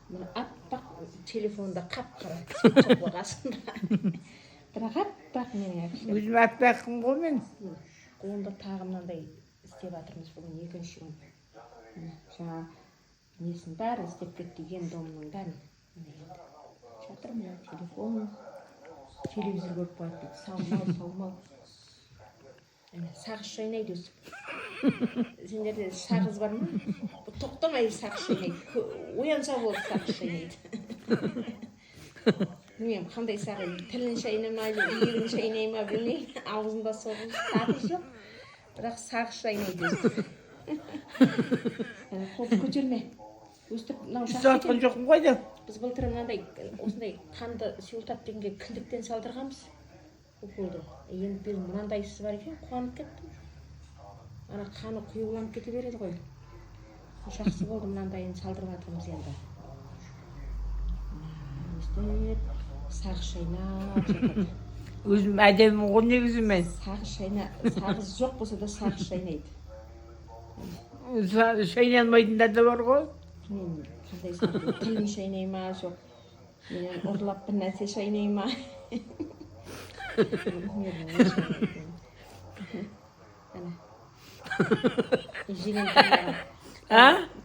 мына аппақ телефонда қап-қара сөйтіп қасында. Бірақ аппақ менің әпшем. Өзім аппақпын ғой мен. Қолымда тағы мынандай істеп жатырмыз бүгін екінші күн. Жаңа несін бәрі істеп кетті ем-домның бәрін. Жатыр мына телефон, телевизор көріп қояды дейді. Саумал. Сағыз шайнайды өсіп. Сендерде сағыз бар ма? Тоқтамай сағыз шайнайды. Оянса болды сағыз шайнайды. Білмеймін, қандай сағыз, тілін шайнай ма, иегін шайнай ма білмеймін. Аузында соғыз сағыз жоқ. Бірақ сағыз шайнайды өстіп. Қолды көтерме. Өстіп, мынау жақсы екен. Жатқан жоқпын ғой деп. Біз былтыр мынандай осындай қанды сұйылтады дегенге кіндіктен салдырғанбыз. Уколды. Енді бір мынандайсы бар екен, қуанып кеттім. Ана қаны құйыланып кете береді ғой. Жақсы болды мынандайын салдырып жатырмыз енді. Өстіп, сағыз шайнап жатады. Өзім әдемім ғой негізі мен. Сағыз жоқ болса да сағыз шайнайды. Шайналмайтындар да бар ғой. Мен қандай сағыз, тілін шайнай ма, жоқ. Менен ұрлап бір нәрсе шайнай ма.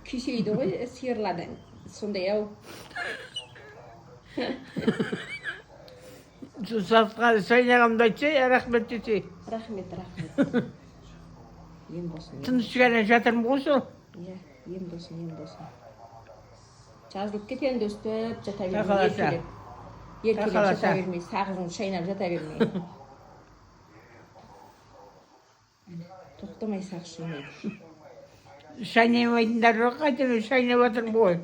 Күйсейді ғой сиырлады. Сондай ау. Шайнағанымды айтса, рахмет десе. Рахмет. Ем болсын. Тыныш ғана жатырмын ғой сол. Иә, ем болсын. Жазылып кетенді өстіп жата бермей. Еркелеп жата бермей, сағызын шайнап жата бермей. Тоқтамай сағыз шайнайды. Шайнамайтындар жоқ, қайтадан шайнап жатырмын ғой.